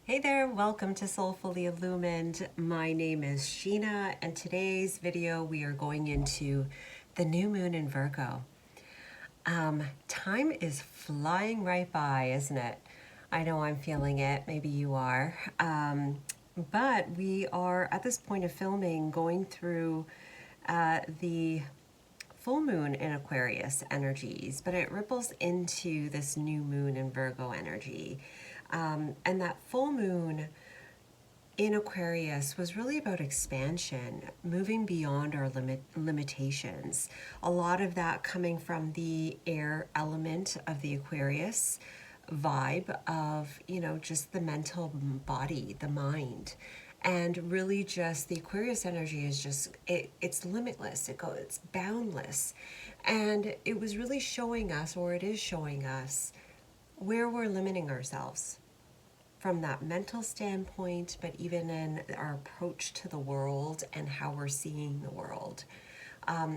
Hey there, welcome to Soulfully Illumined. My name is Sheena, and today's video we are going into the new moon in Virgo. Time is flying right by, isn't it? I know I'm feeling it, maybe you are. But we are at this point of filming going through the full moon in Aquarius energies, but it ripples into this new moon in Virgo energy. And that full moon in Aquarius was really about expansion, moving beyond our limitations. A lot of that coming from the air element of the Aquarius vibe of, just the mental body, the mind. And really just the Aquarius energy is just, it's limitless, it's boundless. And it was really showing us, or it is showing us, where we're limiting ourselves from that mental standpoint, but even in our approach to the world and how we're seeing the world.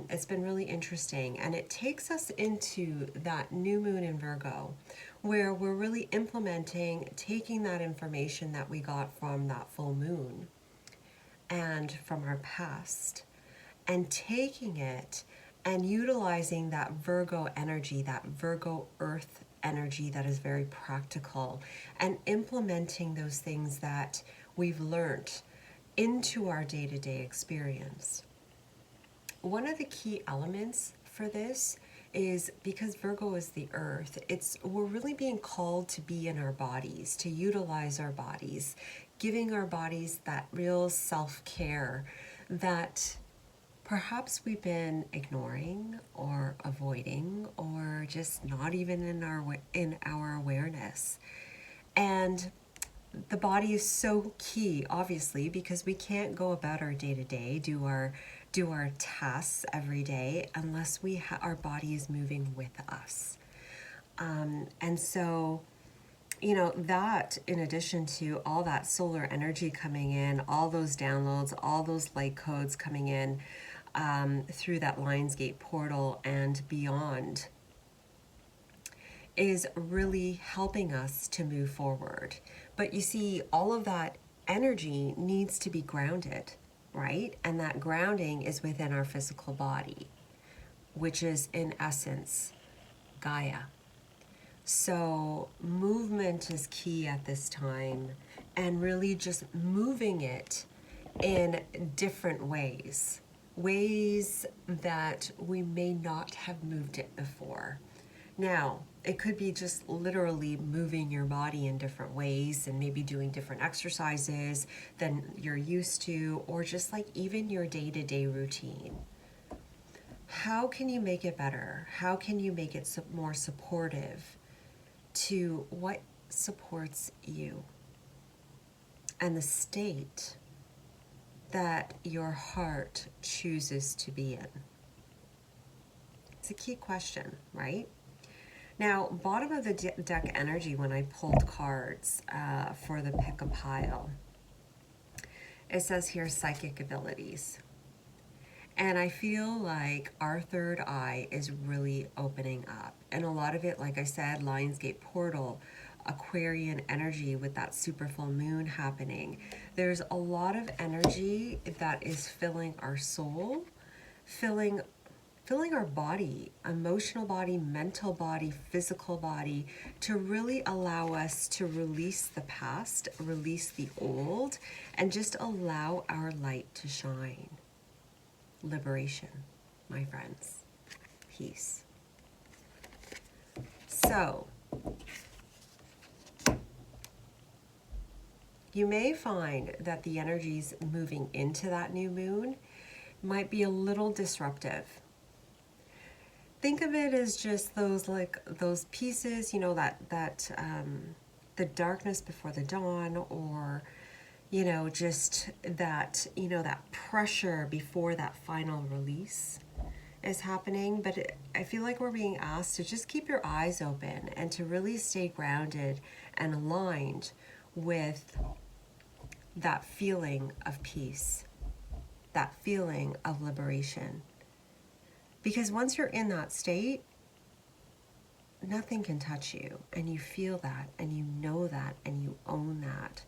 It's been really interesting, and it takes us into that new moon in Virgo, where we're really implementing, taking that information that we got from that full moon and from our past, and taking it and utilizing that Virgo energy, that Virgo earth energy that is very practical, and implementing those things that we've learned into our day-to-day experience. One of the key elements for this is because Virgo is the earth, we're really being called to be in our bodies, to utilize our bodies, giving our bodies that real self-care that perhaps we've been ignoring or avoiding, or just not even in our awareness. And the body is so key, obviously, because we can't go about our day-to-day, do our tasks every day unless our body is moving with us. And so, that in addition to all that solar energy coming in, all those downloads, all those light codes coming in through that Lionsgate portal and beyond, is really helping us to move forward. But you see, all of that energy needs to be grounded, right? And that grounding is within our physical body, which is in essence Gaia. So movement is key at this time, and really just moving it in different ways that we may not have moved it before. Now, it could be just literally moving your body in different ways and maybe doing different exercises than you're used to, or just like even your day-to-day routine. How can you make it better? How can you make it more supportive to what supports you and the state that your heart chooses to be in? It's a key question, right? Now, bottom of the deck energy, when I pulled cards for the pick a pile, it says here psychic abilities. And I feel like our third eye is really opening up. And a lot of it, like I said, Lionsgate portal, Aquarian energy with that super full moon happening. There's a lot of energy that is filling our soul, filling our body, emotional body, mental body, physical body, to really allow us to release the past, release the old, and just allow our light to shine. Liberation, my friends. Peace. So, you may find that the energies moving into that new moon might be a little disruptive. Think of it as just those pieces, that the darkness before the dawn, or just that that pressure before that final release is happening. But I feel like we're being asked to just keep your eyes open and to really stay grounded and aligned with that feeling of peace, that feeling of liberation. Because once you're in that state, nothing can touch you, and you feel that, and you know that, and you own that.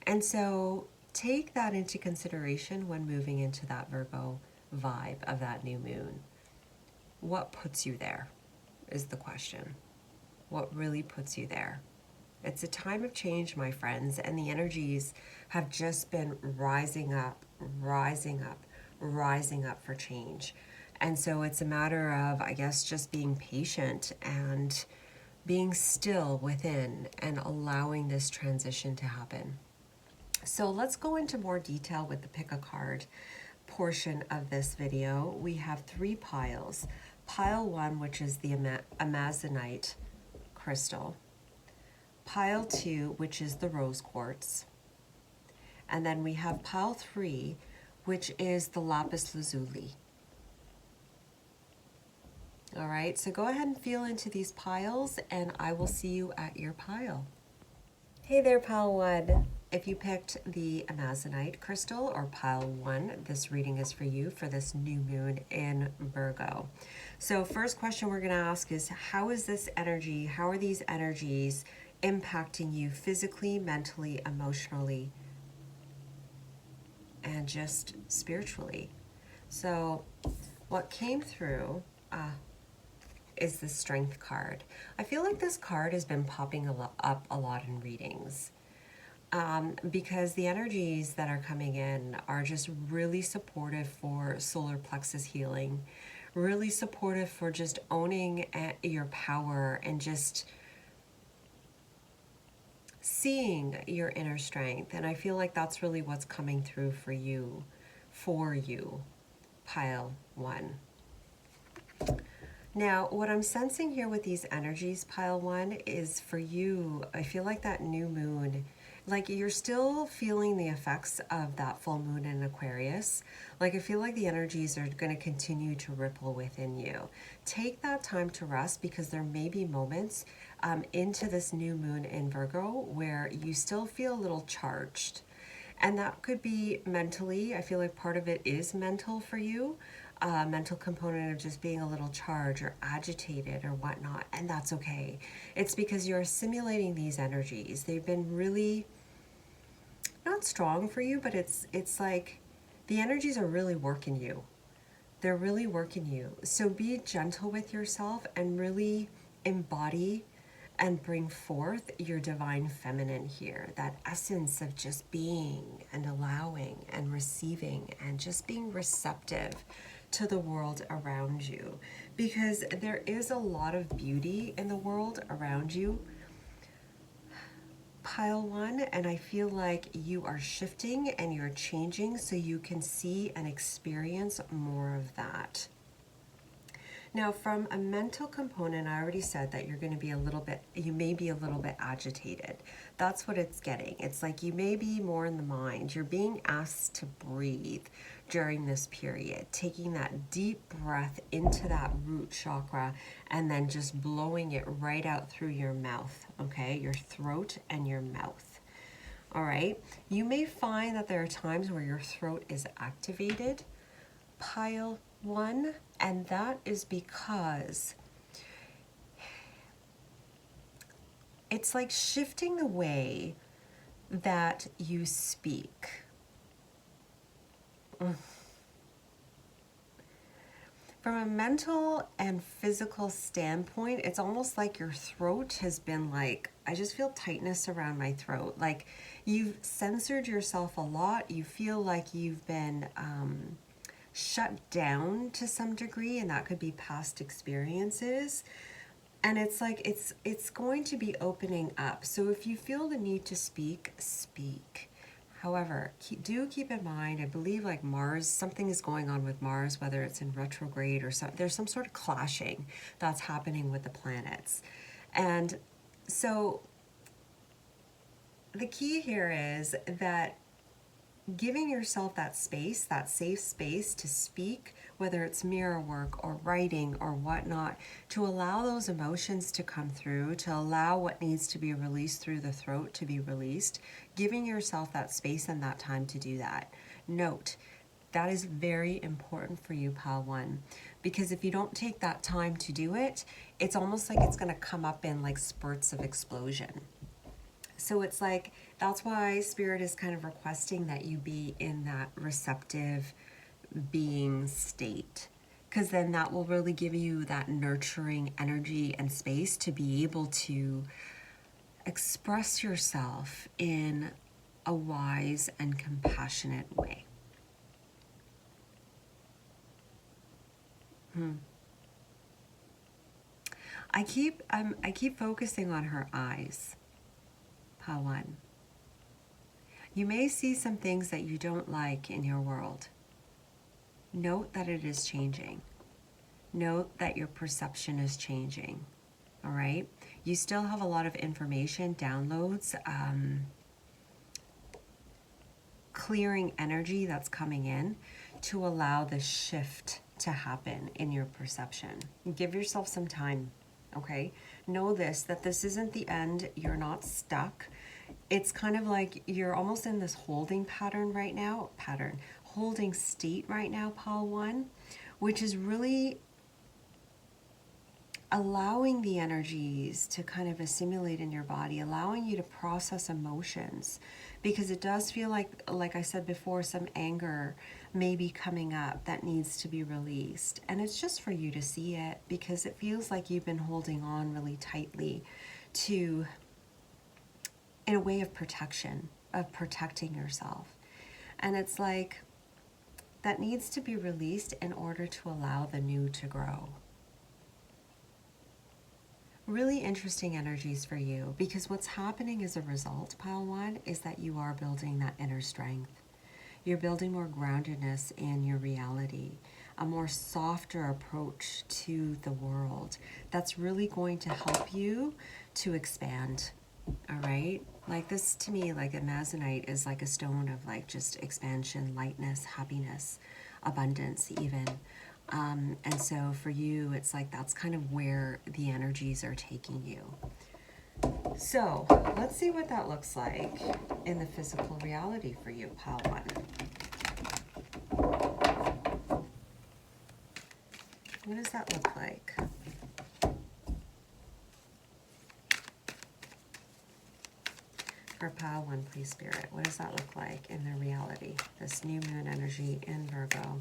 And so take that into consideration when moving into that Virgo vibe of that new moon. What puts you there is the question. What really puts you there? It's a time of change, my friends, and the energies have just been rising up, rising up, rising up for change. And so it's a matter of, I guess, just being patient and being still within and allowing this transition to happen. So let's go into more detail with the pick a card portion of this video. We have 3 piles. Pile 1, which is the Amazonite crystal. Pile 2, which is the rose quartz. And then we have pile 3, which is the lapis lazuli. All right, so go ahead and feel into these piles and I will see you at your pile. Hey there, pile 1. If you picked the Amazonite crystal or pile 1, this reading is for you for this new moon in Virgo. So first question we're going to ask is, how is this energy, how are these energies impacting you physically, mentally, emotionally, and just spiritually? So what came through is the Strength card. I feel like this card has been popping up a lot in readings. Because the energies that are coming in are just really supportive for solar plexus healing, really supportive for just owning your power and just seeing your inner strength. And I feel like that's really what's coming through for you, pile 1. Now, what I'm sensing here with these energies, pile 1, is for you, I feel like that new moon, like you're still feeling the effects of that full moon in Aquarius. Like I feel like the energies are going to continue to ripple within you. Take that time to rest, because there may be moments into this new moon in Virgo where you still feel a little charged. And that could be mentally. I feel like part of it is mental for you. Mental component of just being a little charged or agitated or whatnot, and that's okay. It's because you're assimilating these energies. They've been really not strong for you, but it's like the energies are really working you. They're really working you. So be gentle with yourself and really embody and bring forth your divine feminine here, that essence of just being and allowing and receiving and just being receptive to the world around you, because there is a lot of beauty in the world around you, pile 1, and I feel like you are shifting and you're changing so you can see and experience more of that. Now, from a mental component, I already said that you're going to be you may be a little bit agitated. That's what it's getting. It's like you may be more in the mind. You're being asked to breathe during this period, taking that deep breath into that root chakra and then just blowing it right out through your mouth, okay? Your throat and your mouth. All right? You may find that there are times where your throat is activated, pile 1, and that is because it's like shifting the way that you speak. From a mental and physical standpoint, it's almost like your throat has been like, I just feel tightness around my throat. Like you've censored yourself a lot. You feel like you've been shut down to some degree, and that could be past experiences. And it's like it's going to be opening up. So if you feel the need to speak, speak. However, do keep in mind, I believe like Mars, something is going on with Mars, whether it's in retrograde or there's some sort of clashing that's happening with the planets. And so the key here is that giving yourself that space, that safe space to speak, whether it's mirror work or writing or whatnot, to allow those emotions to come through, to allow what needs to be released through the throat to be released, giving yourself that space and that time to do that. Note, that is very important for you, pile 1, because if you don't take that time to do it, it's almost like it's going to come up in like spurts of explosion. So it's like That's why Spirit is kind of requesting that you be in that receptive being state, because then that will really give you that nurturing energy and space to be able to express yourself in a wise and compassionate way. I keep focusing on her eyes, Pawan. You may see some things that you don't like in your world. Note that it is changing. Note that your perception is changing. All right? You still have a lot of information, downloads, clearing energy that's coming in to allow the shift to happen in your perception. Give yourself some time, okay? Know this, that this isn't the end. You're not stuck. It's kind of like you're almost in this holding pattern right now, holding state right now, Pal 1, which is really allowing the energies to kind of assimilate in your body, allowing you to process emotions, because it does feel like I said before, some anger may be coming up that needs to be released. And it's just for you to see it, because it feels like you've been holding on really tightly to, in a way of protection, of protecting yourself. And it's like that needs to be released in order to allow the new to grow. Really interesting energies for you, because what's happening as a result, Pile 1, is that you are building that inner strength. You're building more groundedness in your reality, a more softer approach to the world that's really going to help you to expand. All right? Like this, to me, like a Amazonite is like a stone of like just expansion, lightness, happiness, abundance even. And so for you, it's like that's kind of where the energies are taking you. So let's see what that looks like in the physical reality for you, Pile 1. What does that look like? For Pile 1, please, Spirit. What does that look like in the reality? This new moon energy in Virgo.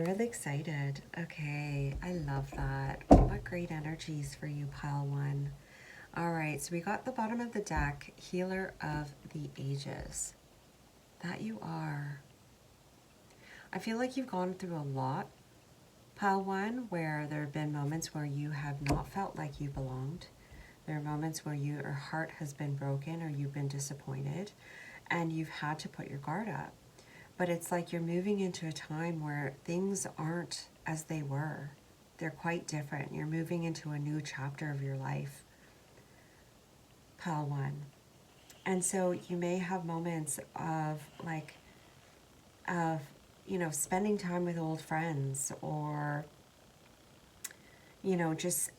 Really excited. Okay, I love that. What great energies for you, Pile 1. All right, so we got the bottom of the deck, Healer of the Ages. That you are. I feel like you've gone through a lot, Pile 1, where there have been moments where you have not felt like you belonged. There are moments where your heart has been broken or you've been disappointed and you've had to put your guard up. But it's like you're moving into a time where things aren't as they were. They're quite different. You're moving into a new chapter of your life, Pile 1. And so you may have moments of spending time with old friends, or, just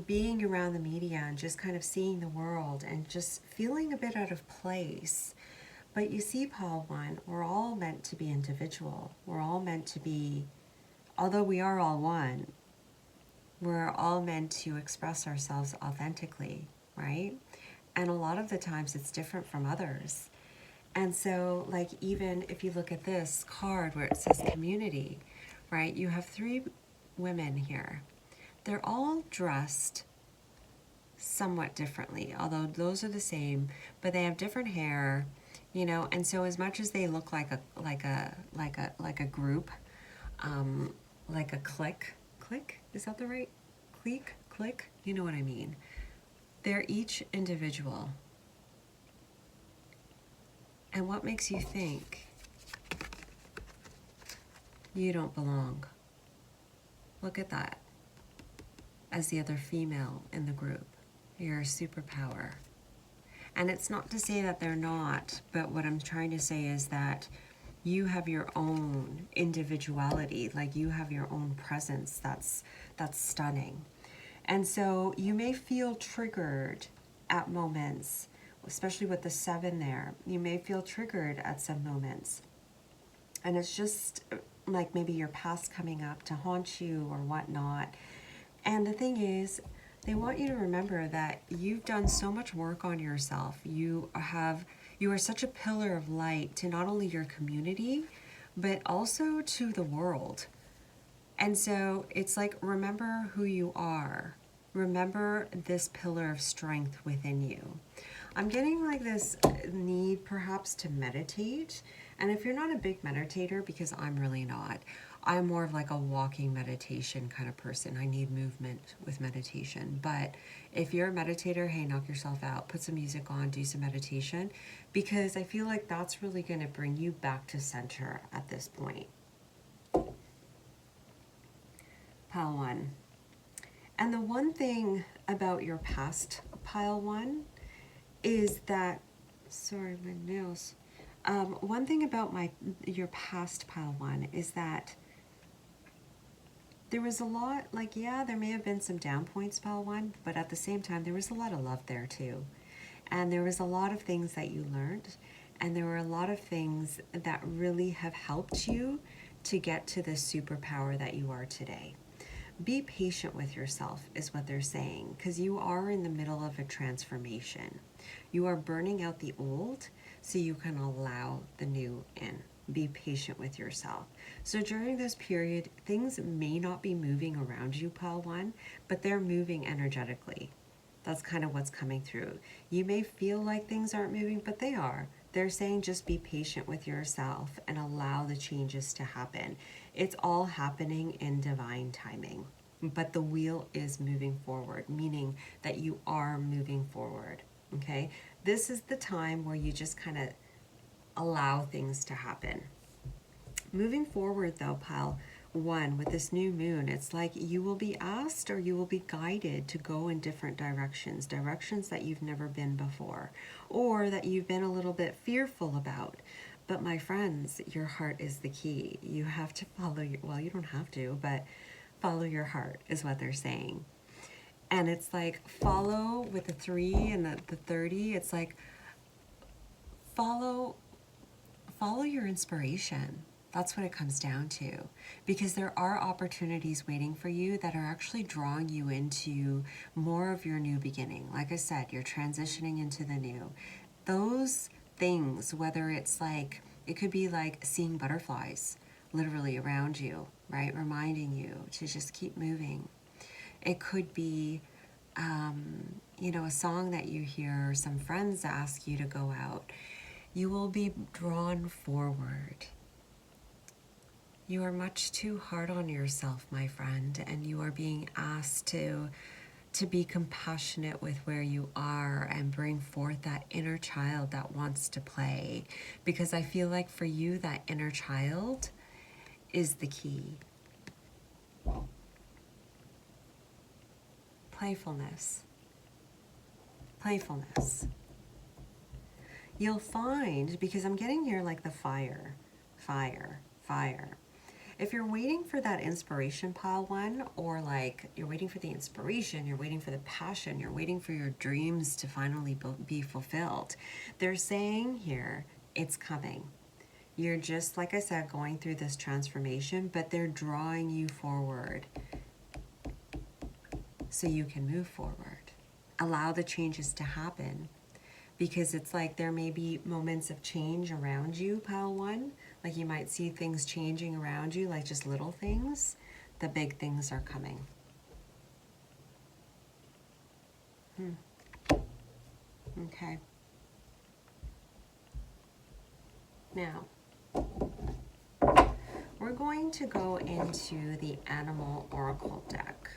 being around the media and just kind of seeing the world and just feeling a bit out of place. But you see, Pile 1, we're all meant to be individual. We're all meant to be, although we are all one, we're all meant to express ourselves authentically, right? And a lot of the times it's different from others. And so, like, even if you look at this card where it says community, right? You have 3 women here. They're all dressed somewhat differently, although those are the same, but they have different hair. And so as much as they look like a group, like a clique, is that the right clique? You know what I mean? They're each individual. And what makes you think you don't belong? Look at that. As the other female in the group, you're a superpower. And it's not to say that they're not, but what I'm trying to say is that you have your own individuality, like you have your own presence that's stunning. And so you may feel triggered at moments especially with the 7 there. You may feel triggered at some moments. And it's just like maybe your past coming up to haunt you or whatnot. And the thing is, they want you to remember that you've done so much work on yourself. You are such a pillar of light to not only your community, but also to the world. And so it's like, remember who you are. Remember this pillar of strength within you. I'm getting like this need perhaps to meditate. And if you're not a big meditator, because I'm really not, I'm more of like a walking meditation kind of person. I need movement with meditation. But if you're a meditator, hey, knock yourself out. Put some music on, do some meditation. Because I feel like that's really going to bring you back to center at this point. Pile 1. And the one thing about your past, Pile 1, is that, sorry, my nails. One thing about your past, Pile 1, is that there was a lot, like, yeah, there may have been some down points, Pile 1, but at the same time, there was a lot of love there too. And there was a lot of things that you learned, and there were a lot of things that really have helped you to get to the superpower that you are today. Be patient with yourself is what they're saying, because you are in the middle of a transformation. You are burning out the old so you can allow the new in. Be patient with yourself. So during this period, things may not be moving around you, Pile 1, but they're moving energetically. That's kind of what's coming through. You may feel like things aren't moving, but they are. They're saying just be patient with yourself and allow the changes to happen. It's all happening in divine timing, but the wheel is moving forward, meaning that you are moving forward, okay? This is the time where you just kind of allow things to happen. Moving forward though, Pile 1, with this new moon, it's like you will be asked or you will be guided to go in different directions that you've never been before, or that you've been a little bit fearful about. But my friends, your heart is the key. You have to follow your, well, you don't have to, but follow your heart is what they're saying. And it's like follow with the 3 and the 30. It's like follow your inspiration. That's what it comes down to, because there are opportunities waiting for you that are actually drawing you into more of your new beginning. Like I said, you're transitioning into the new. Those things, whether it's like, it could be like seeing butterflies literally around you, right? Reminding you to just keep moving. It could be, a song that you hear, or some friends ask you to go out. You will be drawn forward. You are much too hard on yourself, my friend, and you are being asked to be compassionate with where you are and bring forth that inner child that wants to play. Because I feel like for you, that inner child is the key. Playfulness. Playfulness. You'll find, because I'm getting here like the fire. If you're waiting for that inspiration, Pile 1, or like you're waiting for the inspiration, you're waiting for the passion, you're waiting for your dreams to finally be fulfilled, they're saying here, it's coming. You're just, like I said, going through this transformation, but they're drawing you forward so you can move forward. Allow the changes to happen, because it's like there may be moments of change around you, Pile 1. Like you might see things changing around you, like just little things. The big things are coming. Okay. Now, we're going to go into the Animal Oracle deck.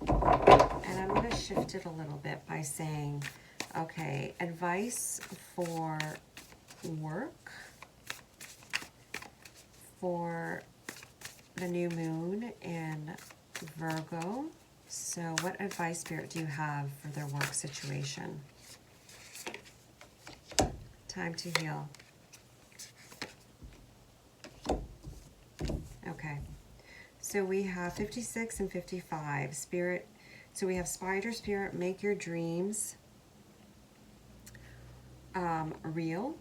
And I'm going to shift it a little bit by saying, okay, advice for work, for the new moon in Virgo. So what advice, Spirit, do you have for their work situation? Time to heal. Okay. So we have 56 and 55. Spirit. So we have Spider Spirit, make your dreams real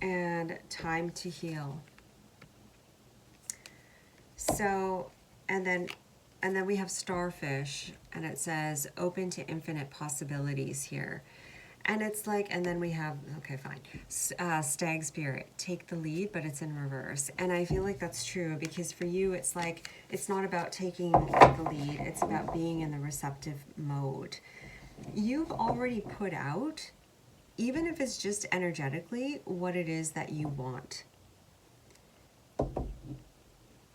and time to heal. So, and then we have starfish, and it says open to infinite possibilities here. And it's like, and then we have, okay, fine, stag spirit, take the lead, but it's in reverse. And I feel like that's true, because for you, it's like, it's not about taking the lead, it's about being in the receptive mode. You've already put out, even if it's just energetically, what it is that you want.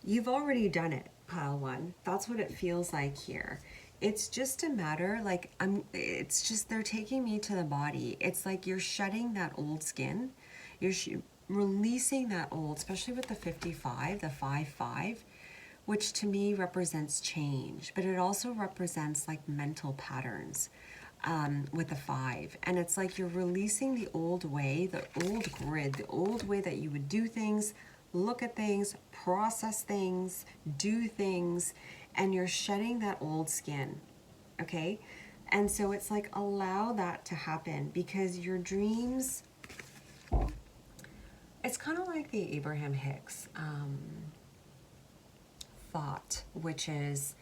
You've already done it, pile one. That's what it feels like here. It's just a matter, like, it's just, they're taking me to the body. It's like you're shedding that old skin. You're releasing that old, especially with the 55, the 5-5, which to me represents change, but it also represents like mental patterns with the 5. And it's like you're releasing the old way, the old grid, the old way that you would do things, look at things, process things, do things, and you're shedding that old skin, okay? And so it's like, allow that to happen, because your dreams, it's kind of like the Abraham Hicks thought, which is,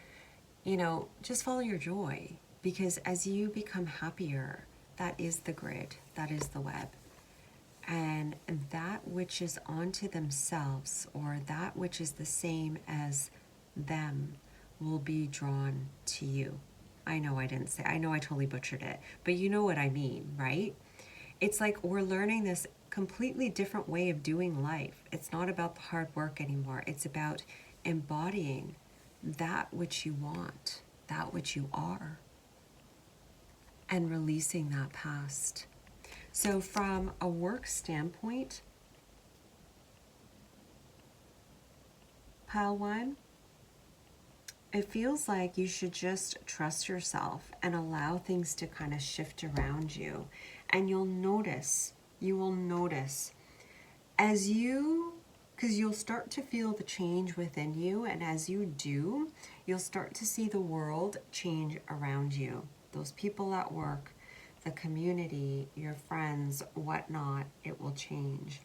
you know, just follow your joy, because as you become happier, that is the grid, that is the web. And that which is onto themselves, or that which is the same as them, will be drawn to you. I know I didn't say, I know I totally butchered it, but you know what I mean, right? It's like we're learning this completely different way of doing life. It's not about the hard work anymore. It's about embodying that which you want, that which you are, and releasing that past. So from a work standpoint, pile one, it feels like you should just trust yourself and allow things to kind of shift around you. And you will notice as you, because you'll start to feel the change within you. And as you do, you'll start to see the world change around you. Those people at work, the community, your friends, whatnot, it will change.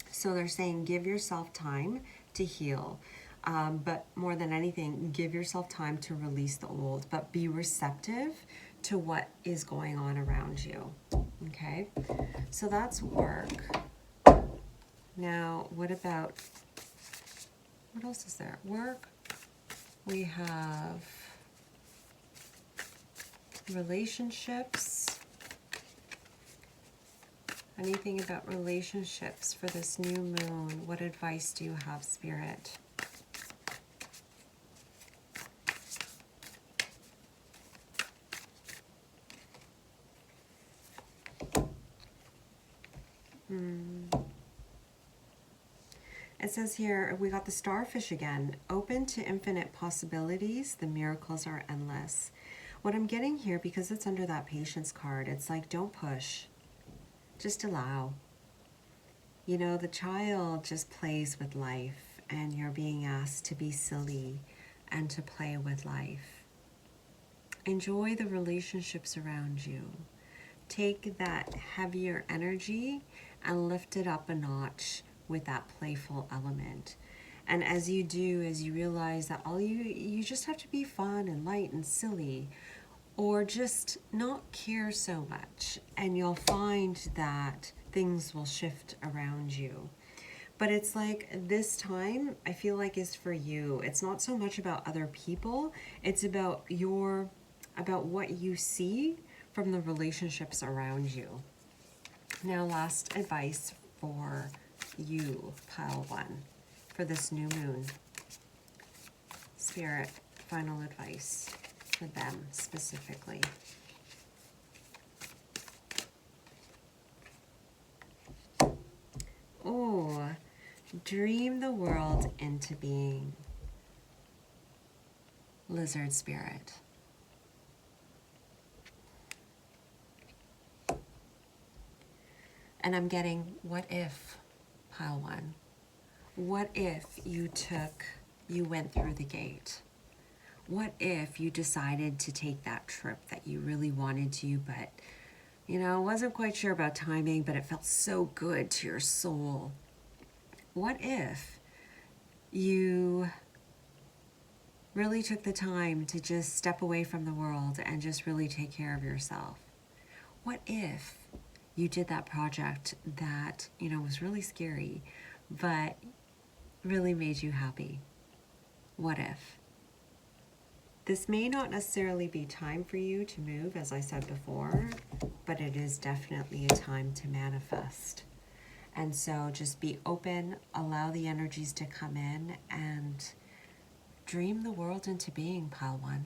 So they're saying give yourself time to heal. But more than anything, give yourself time to release the old, but be receptive to what is going on around you. Okay? So that's work. Now, what about, what else is there? Work. We have relationships. Anything about relationships for this new moon? What advice do you have, Spirit? It says here, we got the starfish again. Open to infinite possibilities. The miracles are endless. What I'm getting here, because it's under that patience card, it's like, don't push. Just allow. You know, the child just plays with life, and you're being asked to be silly and to play with life. Enjoy the relationships around you. Take that heavier energy and lift it up a notch with that playful element. And as you do, as you realize that all you just have to be fun and light and silly, or just not care so much, and you'll find that things will shift around you. But it's like this time, I feel like, is for you. It's not so much about other people, it's about what you see from the relationships around you. Now, last advice for you, pile one, for this new moon. Spirit, final advice for them specifically. Oh, dream the world into being. Lizard spirit. And I'm getting, what if, pile one? What if you went through the gate? What if you decided to take that trip that you really wanted to, but You know, wasn't quite sure about timing, but it felt so good to your soul. What if you really took the time to just step away from the world and just really take care of yourself? What if you did that project that, you know, was really scary, but really made you happy? What if? This may not necessarily be time for you to move, as I said before, but it is definitely a time to manifest. And so just be open, allow the energies to come in, and dream the world into being, Pile 1.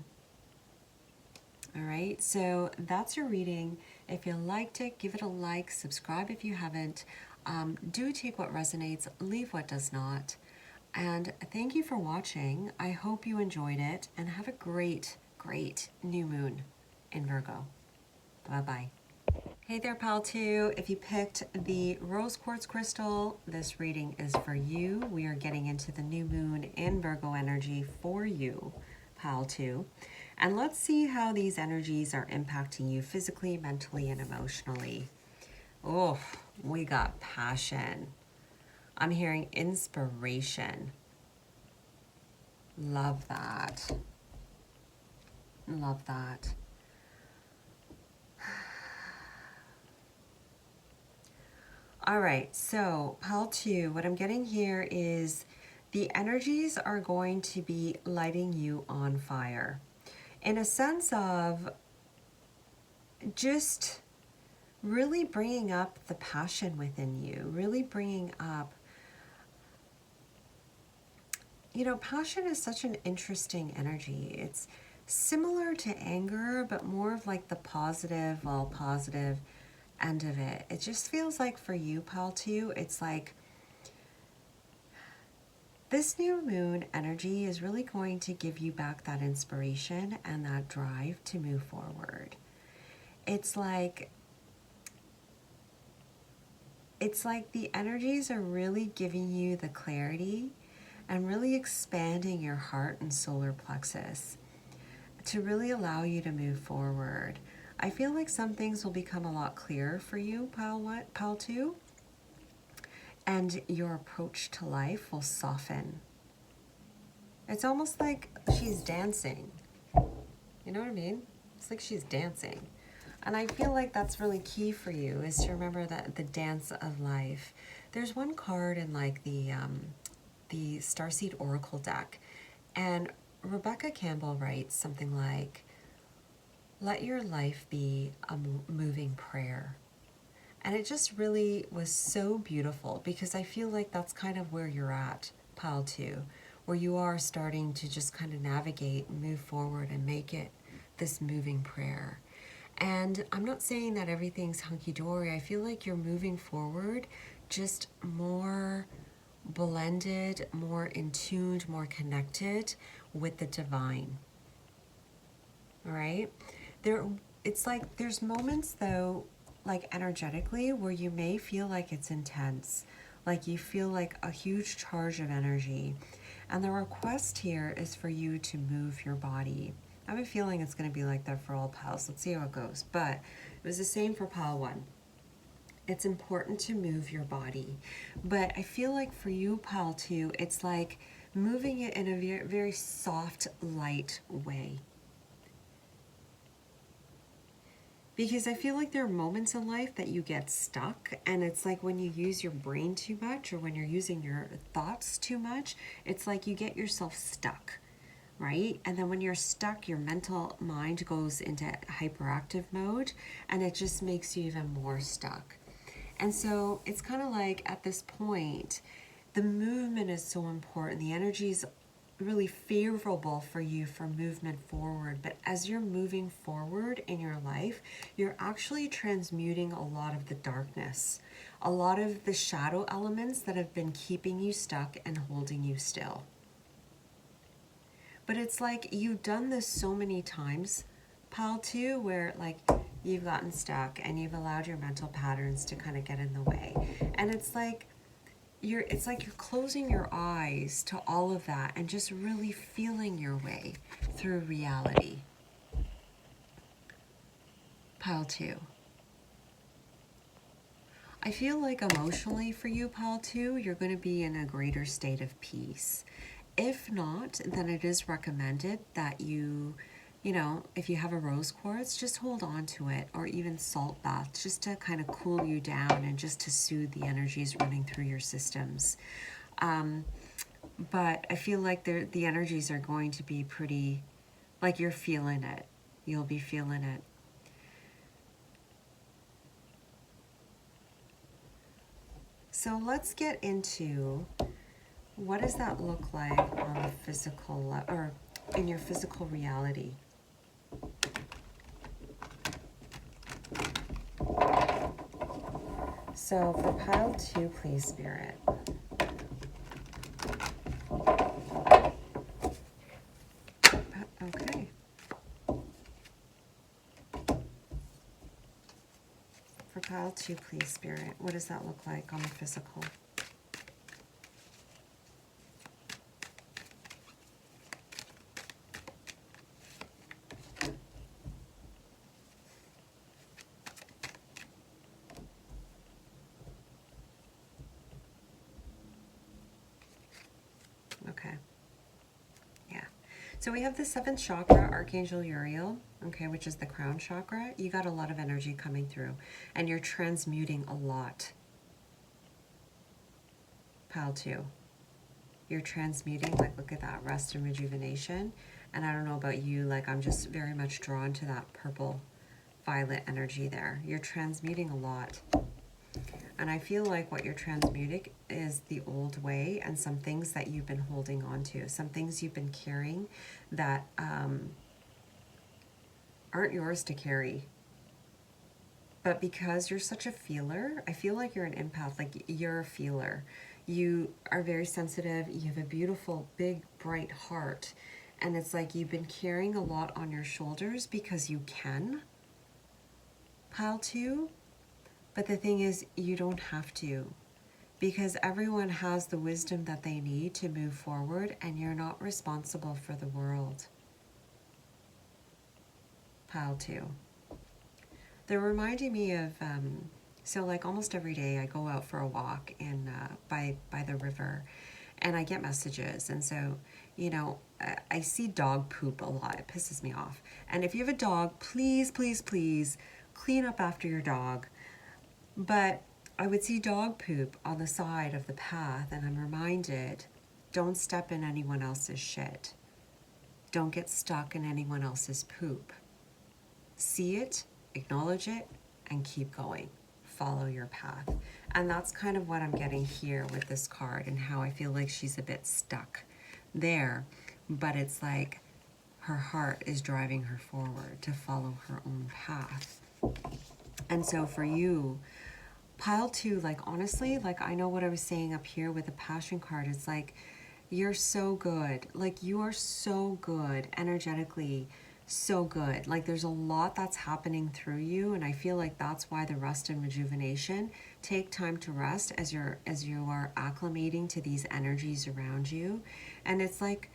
All right, so that's your reading. If you liked it, give it a like, subscribe if you haven't. Do take what resonates, leave what does not. And thank you for watching. I hope you enjoyed it, and have a great, great new moon in Virgo. Bye-bye. Hey there, Pal 2. If you picked the rose quartz crystal, this reading is for you. We are getting into the new moon in Virgo energy for you, Pal 2. And let's see how these energies are impacting you physically, mentally, and emotionally. Oh, we got passion. I'm hearing inspiration. Love that. Love that. All right, so Pile 2, what I'm getting here is the energies are going to be lighting you on fire in a sense of just really bringing up the passion within you, really bringing up, you know, passion is such an interesting energy. It's similar to anger, but more of like the positive, all positive end of it. It just feels like for you, Pile 2, it's like this new moon energy is really going to give you back that inspiration and that drive to move forward. It's like the energies are really giving you the clarity and really expanding your heart and solar plexus to really allow you to move forward. I feel like some things will become a lot clearer for you, Pile 2, and your approach to life will soften. It's almost like she's dancing. You know what I mean? It's like she's dancing. And I feel like that's really key for you, is to remember that the dance of life. There's one card in like the Starseed Oracle deck, and Rebecca Campbell writes something like, let your life be a moving prayer. And it just really was so beautiful, because I feel like that's kind of where you're at, Pile 2, where you are starting to just kind of navigate and move forward and make it this moving prayer. And I'm not saying that everything's hunky-dory. I feel like you're moving forward just more blended, more in tune, more connected with the divine. All right? It's like there's moments though, like energetically, where you may feel like it's intense, like you feel like a huge charge of energy. And the request here is for you to move your body. I have a feeling it's going to be like that for all piles. Let's see how it goes. But it was the same for pile 1. It's important to move your body. But I feel like for you, pile 2, it's like moving it in a very, very soft, light way. Because I feel like there are moments in life that you get stuck, and it's like when you use your brain too much, or when you're using your thoughts too much, it's like you get yourself stuck. Right? And then when you're stuck, your mental mind goes into hyperactive mode, and it just makes you even more stuck. And so it's kind of like at this point, the movement is so important. The energy is really favorable for you for movement forward. But as you're moving forward in your life, you're actually transmuting a lot of the darkness, a lot of the shadow elements that have been keeping you stuck and holding you still. But it's like you've done this so many times, pile 2, where like you've gotten stuck and you've allowed your mental patterns to kind of get in the way. And it's like you're closing your eyes to all of that and just really feeling your way through reality. Pile 2. I feel like emotionally for you, Pile 2, you're going to be in a greater state of peace. If not, then it is recommended that you know, if you have a rose quartz, just hold on to it, or even salt baths, just to kind of cool you down and just to soothe the energies running through your systems. But I feel like the energies are going to be pretty, like you're feeling it. You'll be feeling it. So let's get into what does that look like on the physical or in your physical reality. So for pile 2, please, Spirit. Okay. For pile 2, please, Spirit. What does that look like on the physical? Okay. Yeah. So we have the 7th chakra, Archangel Uriel, okay, which is the crown chakra. You got a lot of energy coming through, and you're transmuting a lot. Pile 2. You're transmuting, like, look at that, rest and rejuvenation. And I don't know about you, like, I'm just very much drawn to that purple violet energy there. You're transmuting a lot. And I feel like what you're transmuting is the old way and some things that you've been holding on to, some things you've been carrying that aren't yours to carry. But because you're such a feeler, I feel like you're an empath, like you're a feeler. You are very sensitive, you have a beautiful, big, bright heart. And it's like you've been carrying a lot on your shoulders because you can, pile 2. But the thing is, you don't have to, because everyone has the wisdom that they need to move forward, and you're not responsible for the world. Pile 2. They're reminding me of, so like almost every day I go out for a walk in by the river, and I get messages, and so, you know, I see dog poop a lot. It pisses me off. And if you have a dog, please, please, please clean up after your dog. But I would see dog poop on the side of the path, and I'm reminded, don't step in anyone else's shit. Don't get stuck in anyone else's poop. See it, acknowledge it, and keep going. Follow your path. And that's kind of what I'm getting here with this card, and how I feel like she's a bit stuck there. But it's like her heart is driving her forward to follow her own path. And so for you, pile 2, like honestly, like I know what I was saying up here with the passion card. It's like you're so good. Like you are so good energetically, so good. Like there's a lot that's happening through you, and I feel like that's why the rest and rejuvenation. Take time to rest as you are acclimating to these energies around you. And it's like,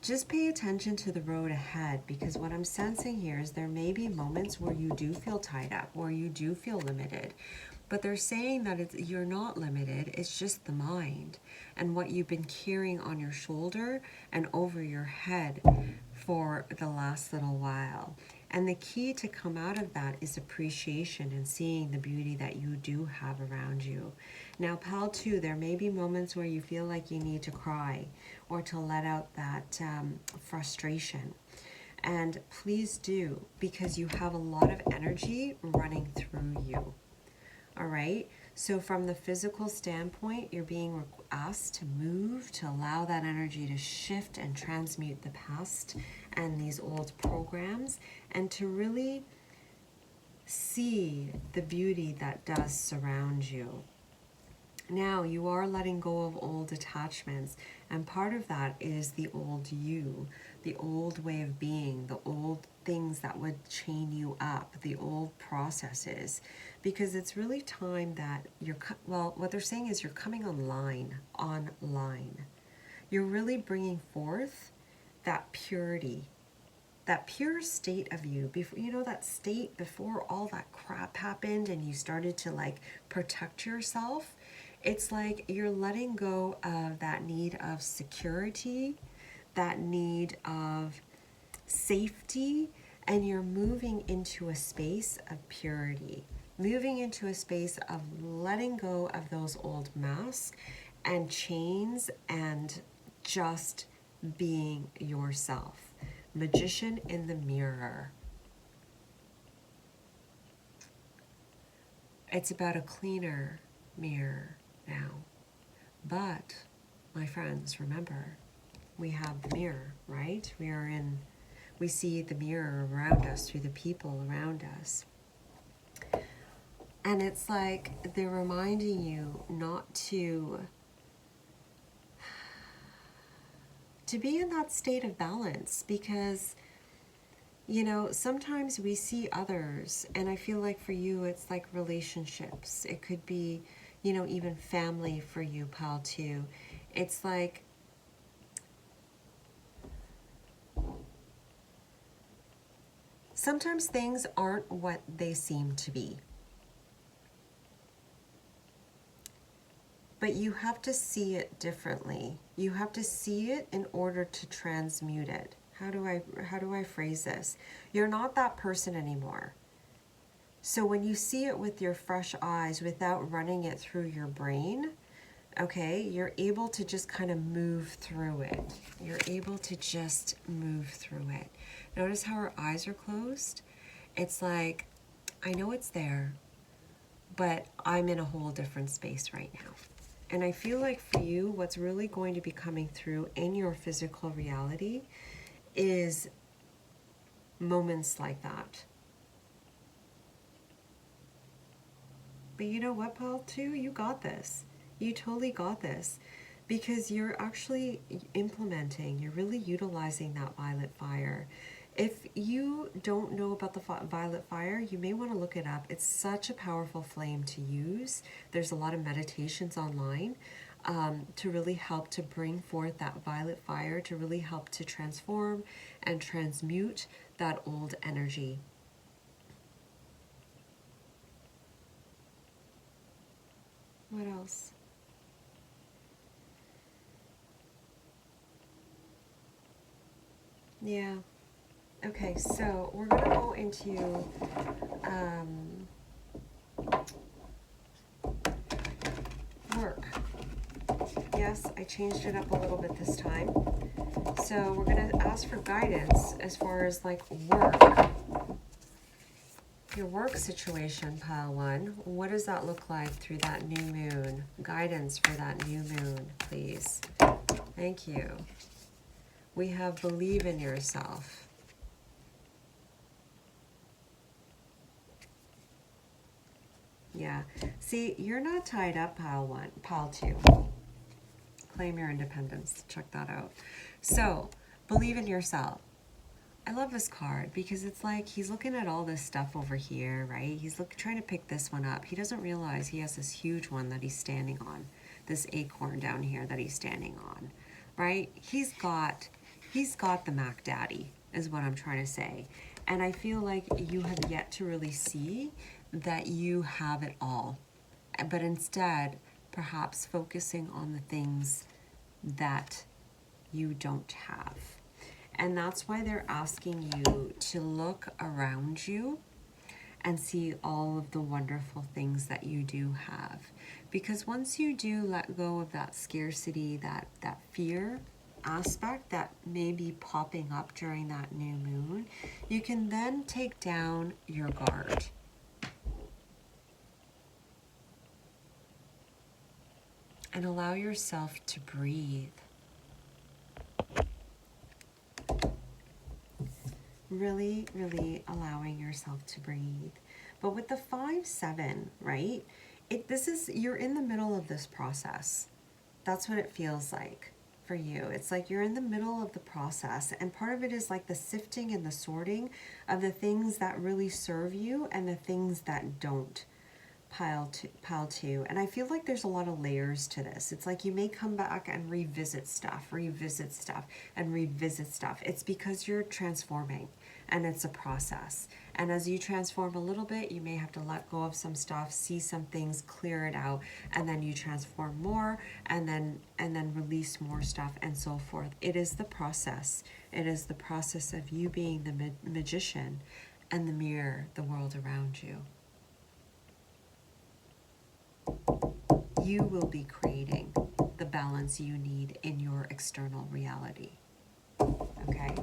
just pay attention to the road ahead, because what I'm sensing here is there may be moments where you do feel tied up, where you do feel limited. But they're saying that you're not limited, it's just the mind and what you've been carrying on your shoulder and over your head for the last little while. And the key to come out of that is appreciation and seeing the beauty that you do have around you. Now, pile 2, there may be moments where you feel like you need to cry or to let out that frustration. And please do, because you have a lot of energy running through you. All right, so from the physical standpoint, you're being asked to move, to allow that energy to shift and transmute the past and these old programs, and to really see the beauty that does surround you. Now, you are letting go of old attachments, and part of that is the old you, the old way of being, the old things that would chain you up, the old processes, because it's really time that what they're saying is you're coming online. You're really bringing forth that purity that pure state of you, before, you know, that state before all that crap happened and you started to like protect yourself. It's like you're letting go of that need of security, that need of safety, and you're moving into a space of purity, moving into a space of letting go of those old masks and chains and just being yourself. Magician in the mirror. It's about a cleaner mirror now. But, my friends, remember, we have the mirror, right? We see the mirror around us through the people around us. And it's like they're reminding you not to be in that state of balance, because, you know, sometimes we see others, and I feel like for you it's like relationships. It could be, you know, even family for you, pal, too. It's like sometimes things aren't what they seem to be. But you have to see it differently. You have to see it in order to transmute it. How do I phrase this? You're not that person anymore. So when you see it with your fresh eyes without running it through your brain, okay, you're able to just kind of move through it. You're able to just move through it. Notice how her eyes are closed? It's like, I know it's there, but I'm in a whole different space right now. And I feel like for you, what's really going to be coming through in your physical reality is moments like that. But you know what, Paul, too? You got this. You totally got this. Because you're actually implementing, you're really utilizing that violet fire. If you don't know about the violet fire, you may want to look it up. It's such a powerful flame to use. There's a lot of meditations online to really help to bring forth that violet fire, to really help to transform and transmute that old energy. What else? Yeah. Okay, so we're going to go into work. Yes, I changed it up a little bit this time. So we're going to ask for guidance as far as like work. Your work situation, pile one. What does that look like through that new moon? Guidance for that new moon, please. Thank you. We have believe in yourself. Yeah. See, you're not tied up, pile one, pile two. Claim your independence. Check that out. So, believe in yourself. I love this card because it's like he's looking at all this stuff over here, right? He's trying to pick this one up. He doesn't realize he has this huge one that he's standing on, this acorn down here that he's standing on, right? He's got the Mac Daddy, is what I'm trying to say. And I feel like you have yet to really see that you have it all, but instead, perhaps focusing on the things that you don't have. And that's why they're asking you to look around you and see all of the wonderful things that you do have. Because once you do let go of that scarcity, that fear aspect that may be popping up during that new moon, you can then take down your guard. And allow yourself to breathe. Really, really allowing yourself to breathe. But with the 5-7, right? You're in the middle of this process. That's what it feels like for you. It's like you're in the middle of the process, and part of it is like the sifting and the sorting of the things that really serve you and the things that don't. pile two, and I feel like there's a lot of layers to this. It's like you may come back and revisit stuff, and revisit stuff. It's because you're transforming, and it's a process. And as you transform a little bit, you may have to let go of some stuff, see some things, clear it out, and then you transform more, and then release more stuff, and so forth. It is the process. It is the process of you being the magician and the mirror, the world around you. You will be creating the balance you need in your external reality. Okay,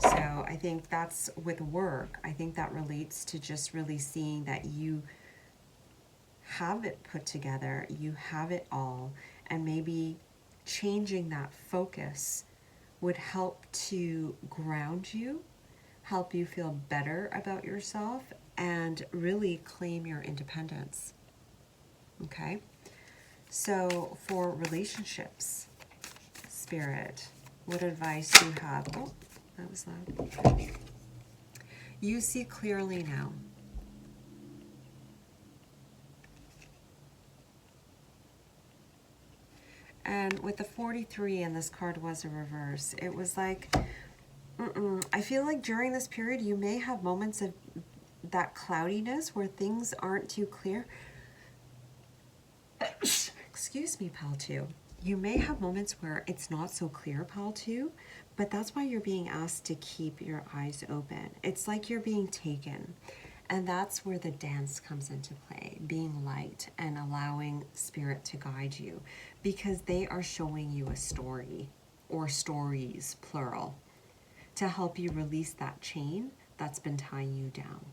so I think that's with work. I think that relates to just really seeing that you have it put together, you have it all, and maybe changing that focus would help to ground you, help you feel better about yourself, and really claim your independence. Okay, so for relationships, Spirit, what advice do you have? Oh, that was loud. You see clearly now. And with the 43, and this card was a reverse, it was like, I feel like during this period, you may have moments of that cloudiness where things aren't too clear. Excuse me, Pal 2. You may have moments where it's not so clear, Pal 2, but that's why you're being asked to keep your eyes open. It's like you're being taken. And that's where the dance comes into play, being light and allowing Spirit to guide you, because they are showing you a story, or stories, plural, to help you release that chain that's been tying you down.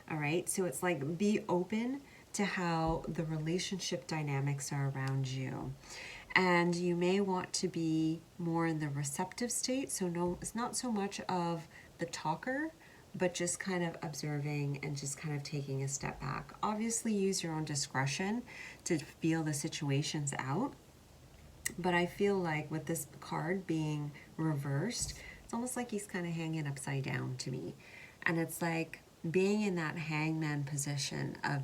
All right, so it's like, be open to how the relationship dynamics are around you. And you may want to be more in the receptive state. So no, it's not so much of the talker, but just kind of observing and just kind of taking a step back. Obviously use your own discretion to feel the situations out. But I feel like with this card being reversed, it's almost like he's kind of hanging upside down to me. And it's like being in that hangman position of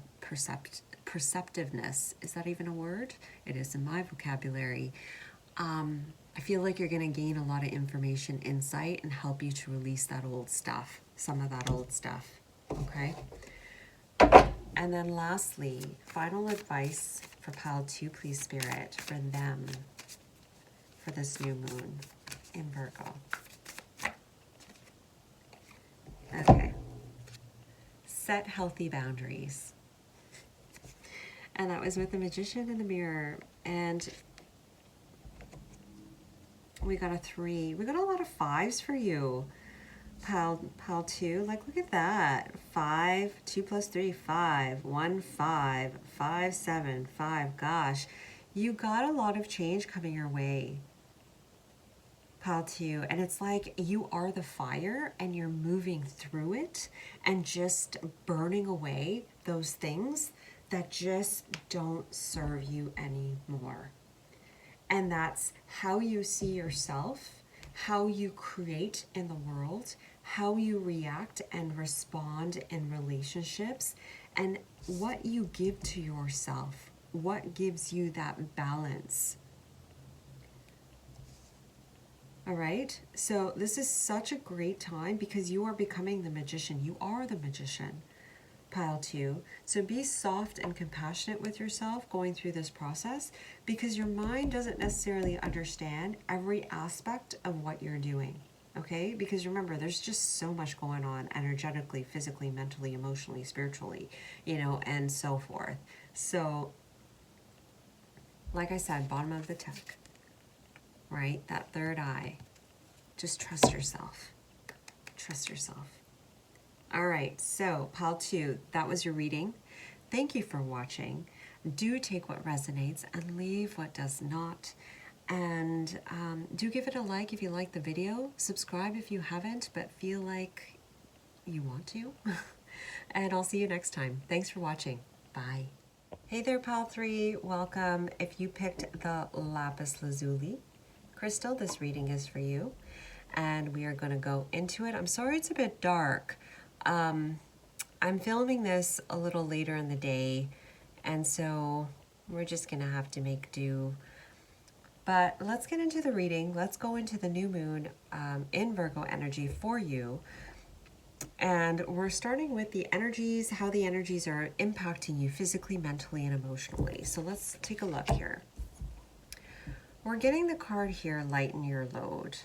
perceptiveness. Is that even a word? It is in my vocabulary. I feel like you're going to gain a lot of information, insight, and help you to release that old stuff, some of that old stuff. Okay? And then lastly, final advice for Pile 2, please, Spirit, for them, for this new moon in Virgo. Okay. Set healthy boundaries. And that was with the Magician in the Mirror. And we got a 3. We got a lot of 5s for you, Pile 2. Like, look at that. 5, 2 plus 3, 5. 1, 5. 5, 7, 5. Gosh, you got a lot of change coming your way, Pile 2. And it's like you are the fire and you're moving through it and just burning away those things that just don't serve you anymore. And that's how you see yourself, how you create in the world, how you react and respond in relationships, and what you give to yourself, what gives you that balance. All right, so this is such a great time because you are becoming the magician. You are the magician, Pile 2. So be soft and compassionate with yourself going through this process, because your mind doesn't necessarily understand every aspect of what you're doing, okay? Because remember, there's just so much going on energetically, physically, mentally, emotionally, spiritually, you know, and so forth. So, like I said, bottom of the deck, right? That third eye. Just trust yourself. Trust yourself. All right, so Pile 2, that was your reading. Thank you for watching. Do take what resonates and leave what does not. And do give it a like if you like the video. Subscribe if you haven't, but feel like you want to. And I'll see you next time. Thanks for watching. Bye. Hey there, Pile 3. Welcome. If you picked the lapis lazuli crystal, this reading is for you. And we are going to go into it. I'm sorry it's a bit dark. I'm filming this a little later in the day, and so we're just gonna have to make do. But let's get into the reading. Let's go into the new moon in Virgo energy for you. And we're starting with the energies, how the energies are impacting you physically, mentally, and emotionally. So let's take a look here. We're getting the card here, lighten your load.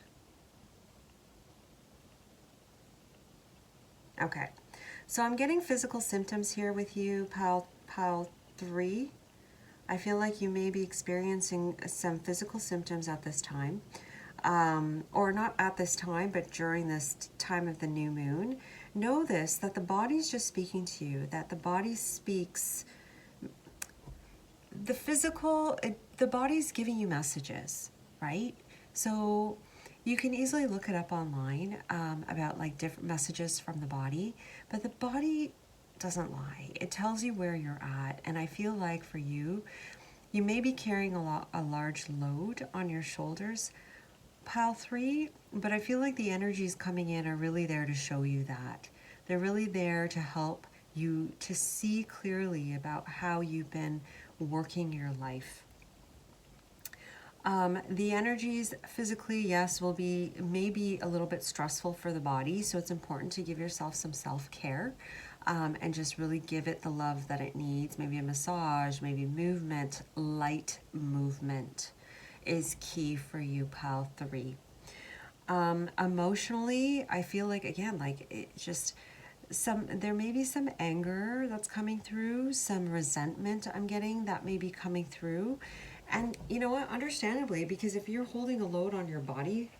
Okay, so I'm getting physical symptoms here with you, pile 3. I feel like you may be experiencing some physical symptoms at this time, or not at this time, but during this time of the new moon. Know this, that the body's just speaking to you, that the body speaks, the physical, the body's giving you messages, right? So you can easily look it up online about like different messages from the body, but the body doesn't lie. It tells you where you're at, and I feel like for you, you may be carrying a large load on your shoulders, pile 3, but I feel like the energies coming in are really there to show you that. They're really there to help you to see clearly about how you've been working your life. The energies physically, yes, will be maybe a little bit stressful for the body, so it's important to give yourself some self-care and just really give it the love that it needs. Maybe a massage, maybe movement, light movement is key for you, pile 3. Emotionally, I feel like, again, like it just there may be some anger that's coming through, some resentment I'm getting that may be coming through. And you know what, understandably, because if you're holding a load on your body,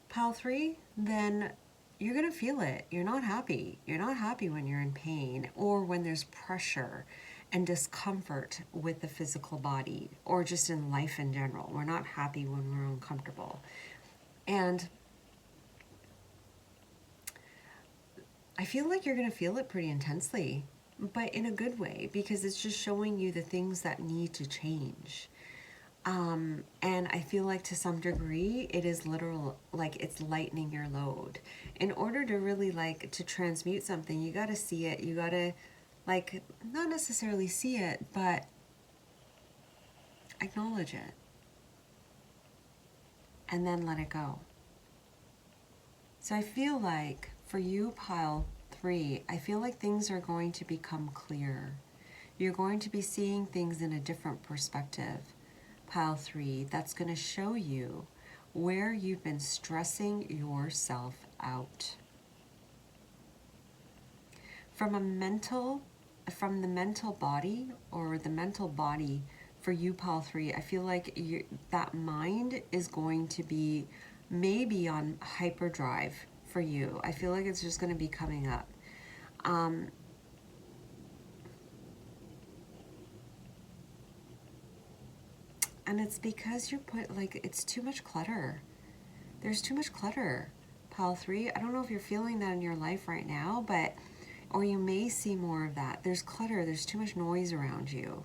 pile 3, then you're gonna feel it. You're not happy. You're not happy when you're in pain or when there's pressure and discomfort with the physical body or just in life in general. We're not happy when we're uncomfortable. And I feel like you're going to feel it pretty intensely, but in a good way, because it's just showing you the things that need to change. And I feel like to some degree, it is literal, like it's lightening your load. In order to really like to transmute something, you got to see it. You got to like not necessarily see it, but acknowledge it. And then let it go. So I feel like for you, pile 3, I feel like things are going to become clear. You're going to be seeing things in a different perspective, pile 3. That's going to show you where you've been stressing yourself out. From the mental body, or the mental body for you, pile 3, I feel like that mind is going to be maybe on hyperdrive for you. I feel like it's just going to be coming up. And it's because it's too much clutter. There's too much clutter, pile 3. I don't know if you're feeling that in your life right now, or you may see more of that. There's clutter, there's too much noise around you,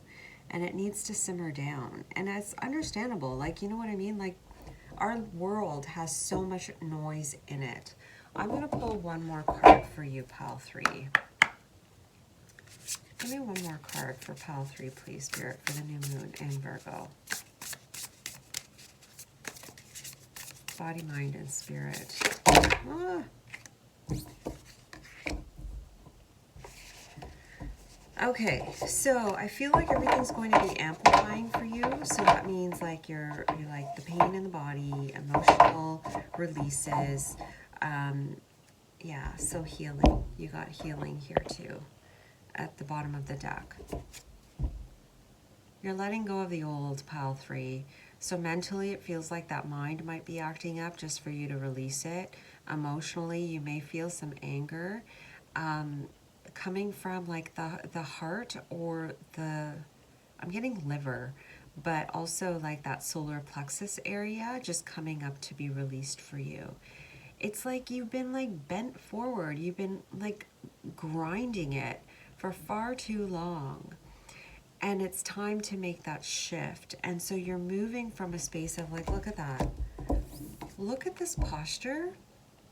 and it needs to simmer down. And it's understandable, like, you know what I mean? Like, our world has so much noise in it. I'm going to pull one more card for you, pile 3. Give me one more card for pile 3, please, Spirit, for the new moon in Virgo. Body, mind, and spirit. Ah. Okay, so I feel like everything's going to be amplifying for you. So that means like you're like the pain in the body, emotional releases. Yeah, so healing. You got healing here too at the bottom of the deck. You're letting go of the old, pile 3. So mentally, it feels like that mind might be acting up just for you to release it. Emotionally, you may feel some anger coming from like the heart or I'm getting liver, but also like that solar plexus area just coming up to be released for you. It's like you've been like bent forward. You've been like grinding it for far too long. And it's time to make that shift. And so you're moving from a space of like, look at that. Look at this posture.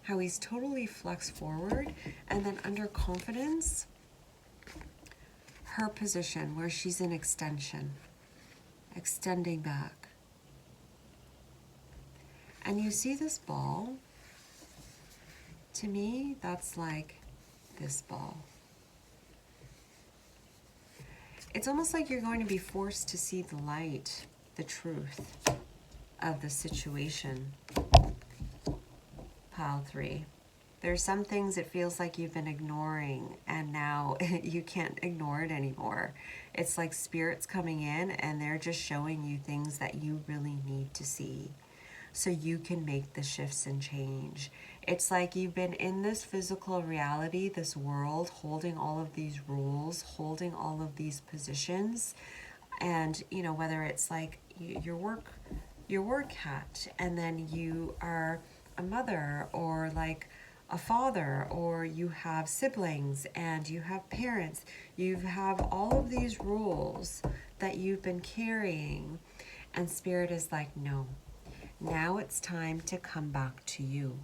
how he's totally flexed forward, and then under confidence, her position where she's in extension, extending back. And you see this ball? To me, that's like this ball. It's almost like you're going to be forced to see the light, the truth of the situation. Pile 3. There's some things it feels like you've been ignoring, and now you can't ignore it anymore. It's like spirits coming in and they're just showing you things that you really need to see so you can make the shifts and change. It's like you've been in this physical reality, this world, holding all of these rules, holding all of these positions, and you know, whether it's like your work hat, and then you are a mother or like a father, or you have siblings and you have parents, you have all of these rules that you've been carrying, and Spirit is like, no, now it's time to come back to you.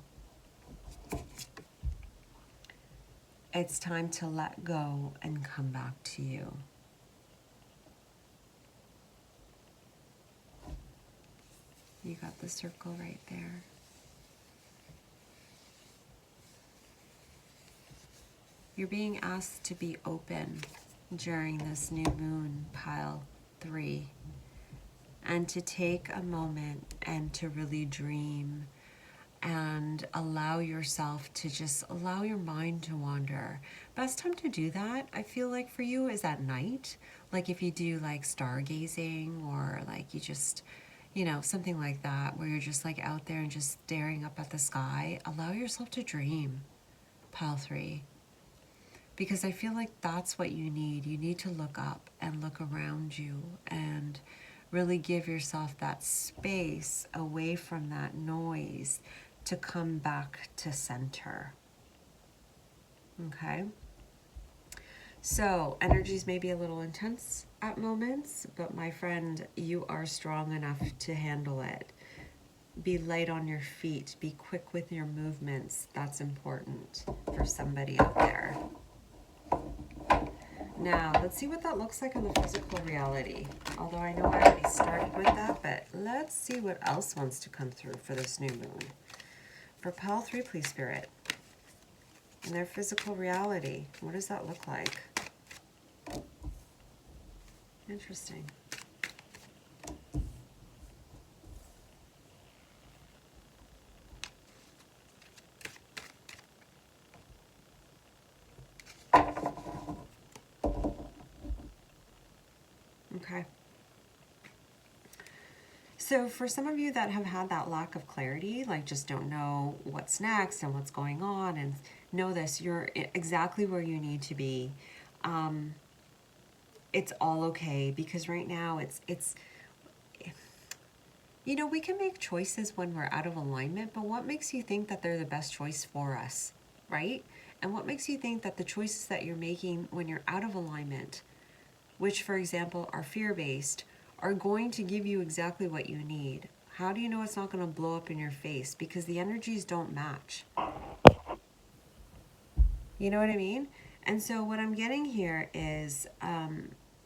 It's time to let go and come back to you. You got the circle right there. You're being asked to be open during this new moon, pile 3, and to take a moment and to really dream and allow yourself to just allow your mind to wander. Best time to do that, I feel like for you, is at night. Like if you do like stargazing, or like you just, you know, something like that, where you're just like out there and just staring up at the sky. Allow yourself to dream, pile 3. Because I feel like that's what you need. You need to look up and look around you and really give yourself that space away from that noise to come back to center. Okay? So, energies may be a little intense at moments, but my friend, you are strong enough to handle it. Be light on your feet. Be quick with your movements. That's important for somebody out there. Now, let's see what that looks like in the physical reality. Although I know I already started with that, but let's see what else wants to come through for this new moon. For pile 3, please, Spirit. In their physical reality, what does that look like? Interesting. Okay. So for some of you that have had that lack of clarity, like just don't know what's next and what's going on, and know this, you're exactly where you need to be. It's all okay, because right now it's you know, we can make choices when we're out of alignment, but what makes you think that they're the best choice for us, right? And what makes you think that the choices that you're making when you're out of alignment, which for example are fear-based, are going to give you exactly what you need? How do you know it's not going to blow up in your face? Because the energies don't match. You know what I mean? And so what I'm getting here is,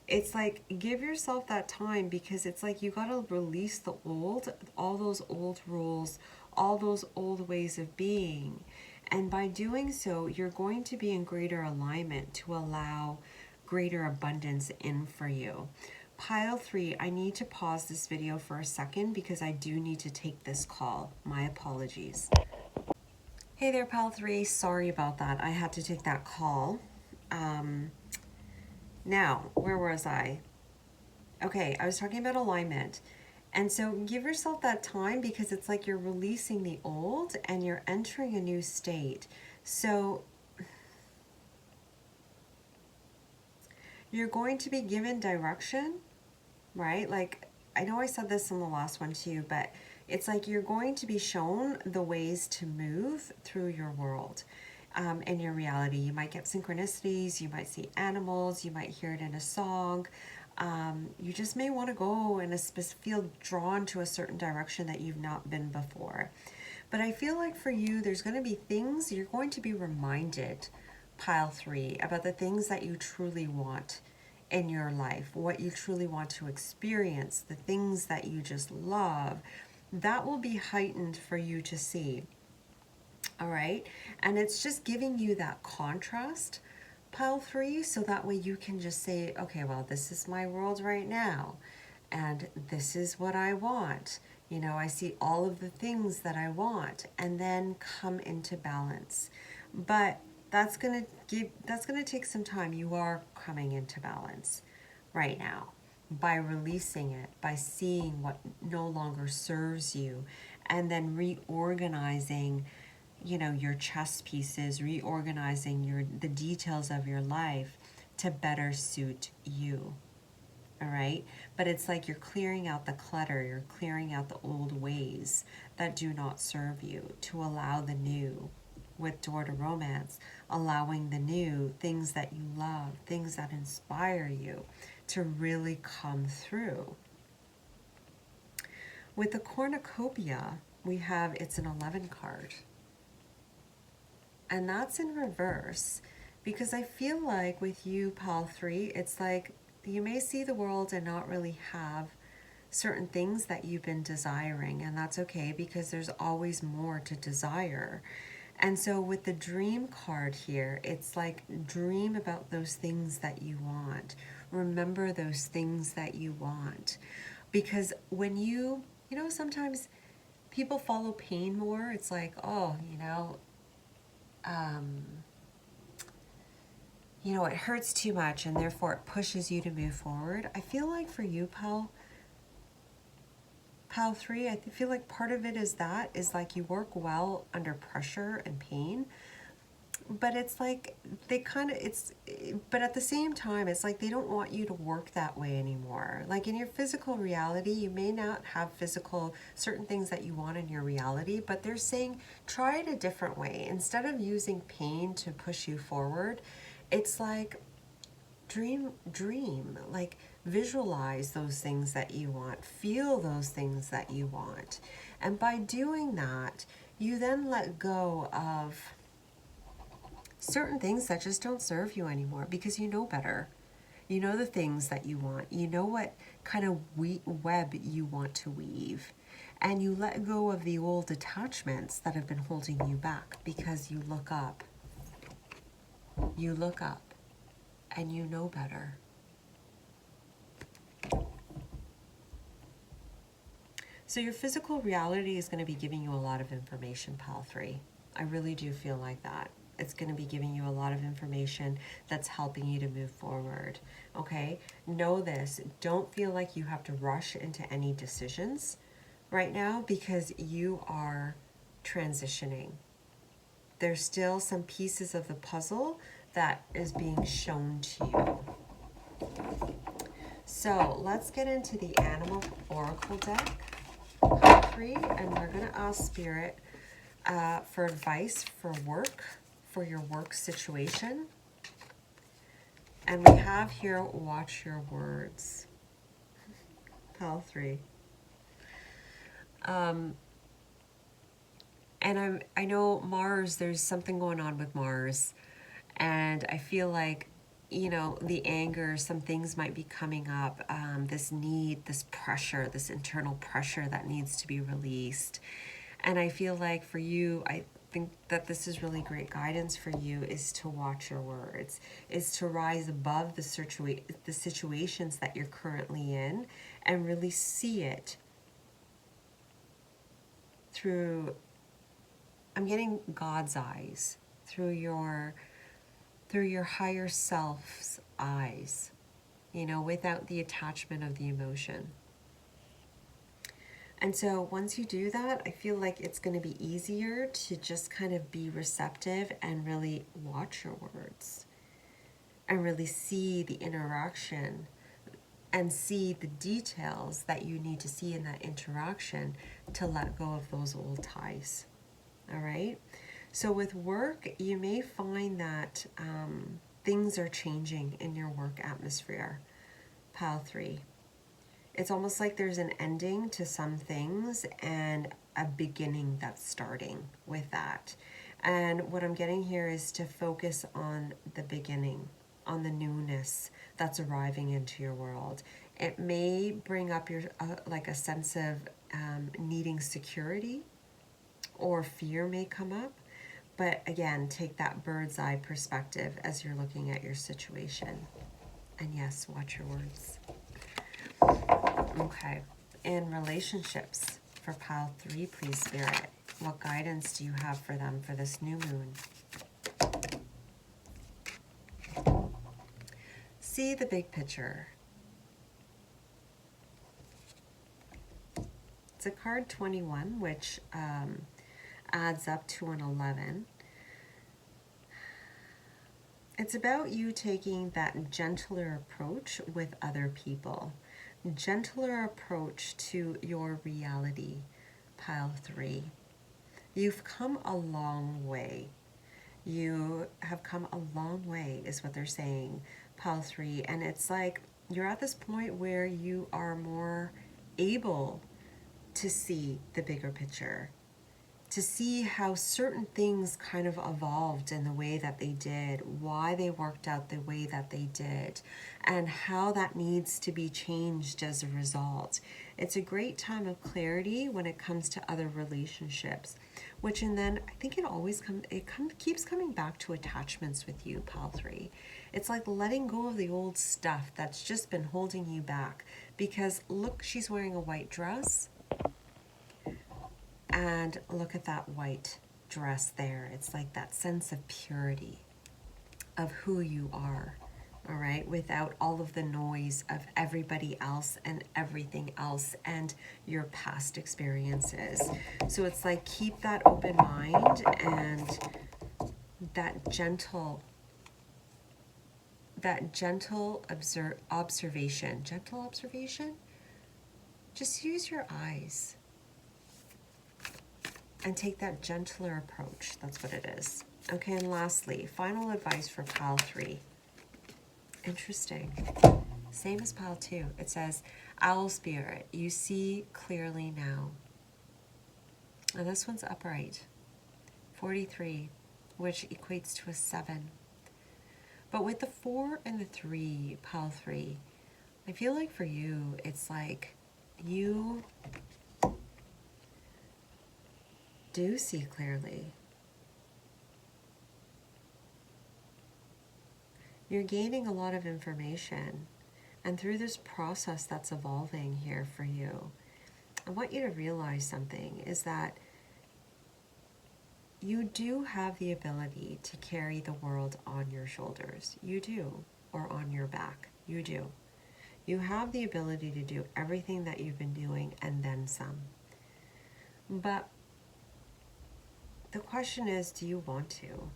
it's like, give yourself that time, because it's like you got to release the old, all those old rules, all those old ways of being. And by doing so, you're going to be in greater alignment to allow greater abundance in for you. Pile 3, I need to pause this video for a second because I do need to take this call. My apologies. Hey there, pile 3. Sorry about that. I had to take that call. Now, where was I? Okay, I was talking about alignment. And so give yourself that time, because it's like you're releasing the old and you're entering a new state. So you're going to be given direction, right? Like, I know I said this in the last one too, but it's like you're going to be shown the ways to move through your world, in your reality. You might get synchronicities, you might see animals, you might hear it in a song. You just may want to go in feel drawn to a certain direction that you've not been before. But I feel like for you, there's going to be things you're going to be reminded, pile 3, about the things that you truly want in your life, what you truly want to experience, the things that you just love. That will be heightened for you to see. All right. And it's just giving you that contrast, pile 3, so that way you can just say, okay, well, this is my world right now, and this is what I want. You know, I see all of the things that I want, and then come into balance. But that's going to take some time. You are coming into balance right now by releasing it, by seeing what no longer serves you, and then reorganizing, you know, your chess pieces, reorganizing the details of your life to better suit you. All right, but it's like you're clearing out the clutter, you're clearing out the old ways that do not serve you to allow the new. With Door to Romance, allowing the new, things that you love, things that inspire you to really come through. With the cornucopia, we have, it's an 11 card. And that's in reverse, because I feel like with you, pile 3, it's like you may see the world and not really have certain things that you've been desiring, and that's okay, because there's always more to desire. And so with the dream card here, it's like dream about those things that you want. Remember those things that you want. Because when you know, sometimes people follow pain more. It's like, oh, it hurts too much, and therefore it pushes you to move forward. I feel like for you, pal 3, I feel like part of it is like you work well under pressure and pain, but it's like but at the same time, it's like they don't want you to work that way anymore. Like in your physical reality, you may not have certain things that you want in your reality, but they're saying try it a different way. Instead of using pain to push you forward, it's like dream, like visualize those things that you want, feel those things that you want. And by doing that, you then let go of certain things that just don't serve you anymore, because you know better. You know the things that you want. You know what kind of web you want to weave. And you let go of the old attachments that have been holding you back, because you look up. You look up and you know better. So your physical reality is going to be giving you a lot of information, pile 3. I really do feel like that. It's going to be giving you a lot of information that's helping you to move forward. Okay? Know this. Don't feel like you have to rush into any decisions right now, because you are transitioning. There's still some pieces of the puzzle that is being shown to you. So let's get into the Animal Oracle deck, pile 3, and we're going to ask Spirit for advice for your work situation. And we have here, watch your words, pile 3. And I know Mars, there's something going on with Mars. And I feel like, the anger, some things might be coming up, this need, this pressure, this internal pressure that needs to be released. And I feel like for you, I think that this is really great guidance for you, is to watch your words, is to rise above the situations that you're currently in, and really see it through, I'm getting God's eyes, through your higher self's eyes, without the attachment of the emotion. And so once you do that, I feel like it's going to be easier to just kind of be receptive and really watch your words and really see the interaction and see the details that you need to see in that interaction to let go of those old ties. All right? So with work, you may find that things are changing in your work atmosphere, pile 3. It's almost like there's an ending to some things, and a beginning that's starting with that. And what I'm getting here is to focus on the beginning, on the newness that's arriving into your world. It may bring up your like a sense of needing security, or fear may come up. But again, take that bird's eye perspective as you're looking at your situation. And yes, watch your words. Okay. In relationships for pile 3, please, Spirit, what guidance do you have for them for this new moon? See the big picture. It's a card 21, which adds up to an 11. It's about you taking that gentler approach with other people. Gentler approach to your reality, pile 3. You've come a long way. You have come a long way is what they're saying, pile 3. And it's like you're at this point where you are more able to see the bigger picture, to see how certain things kind of evolved in the way that they did, why they worked out the way that they did, and how that needs to be changed as a result. It's a great time of clarity when it comes to other relationships, which, and then I think it keeps coming back to attachments with you, pile 3. It's like letting go of the old stuff that's just been holding you back, because look, she's wearing a white dress. And look at that white dress there. It's like that sense of purity of who you are, all right, without all of the noise of everybody else and everything else and your past experiences. So it's like keep that open mind and that gentle observation. Gentle observation? Just use your eyes. And take that gentler approach. That's what it is. Okay, and lastly, final advice for pile 3. Interesting. Same as pile 2. It says, Owl Spirit, you see clearly now. And this one's upright. 43, which equates to a 7. But with the 4 and the 3, pile 3, I feel like for you, it's like you do see clearly. You're gaining a lot of information, and through this process that's evolving here for you, I want you to realize something is that you do have the ability to carry the world on your shoulders. You do, or on your back. You do. You have the ability to do everything that you've been doing and then some. But the question is, do you want to?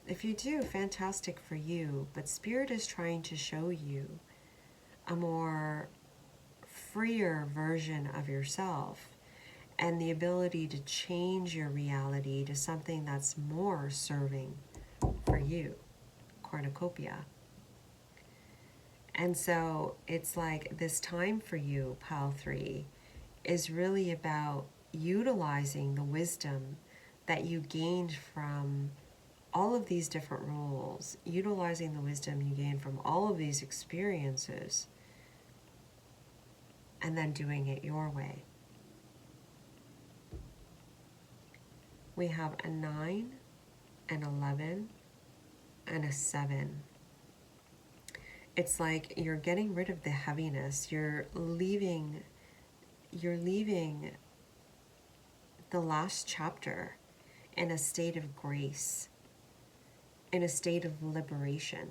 If you do, fantastic for you, but Spirit is trying to show you a more freer version of yourself and the ability to change your reality to something that's more serving for you, cornucopia. And so it's like this time for you, pile 3, is really about utilizing the wisdom that you gained from all of these different roles, utilizing the wisdom you gained from all of these experiences, and then doing it your way. We have a 9, an 11, and a 7. It's like you're getting rid of the heaviness. You're leaving the last chapter in a state of grace, in a state of liberation.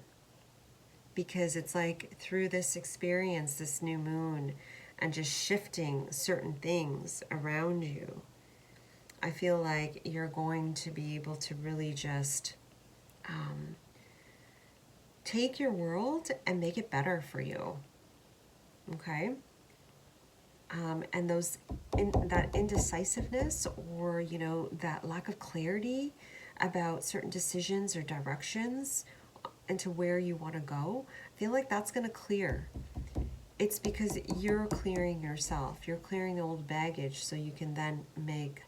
Because it's like through this experience, this new moon, and just shifting certain things around you, I feel like you're going to be able to really just take your world and make it better for you. Okay? And that indecisiveness, or that lack of clarity about certain decisions or directions into where you want to go, I feel like that's going to clear. it's because you're clearing yourself. You're clearing the old baggage so you can then make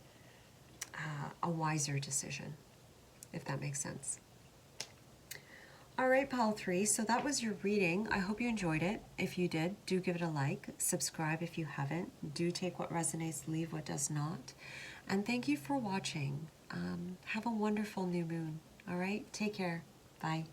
a wiser decision, if that makes sense. All right, pile 3, so that was your reading. I hope you enjoyed it. If you did, do give it a like. Subscribe if you haven't. Do take what resonates, leave what does not. And thank you for watching. Have a wonderful new moon. All right, take care. Bye.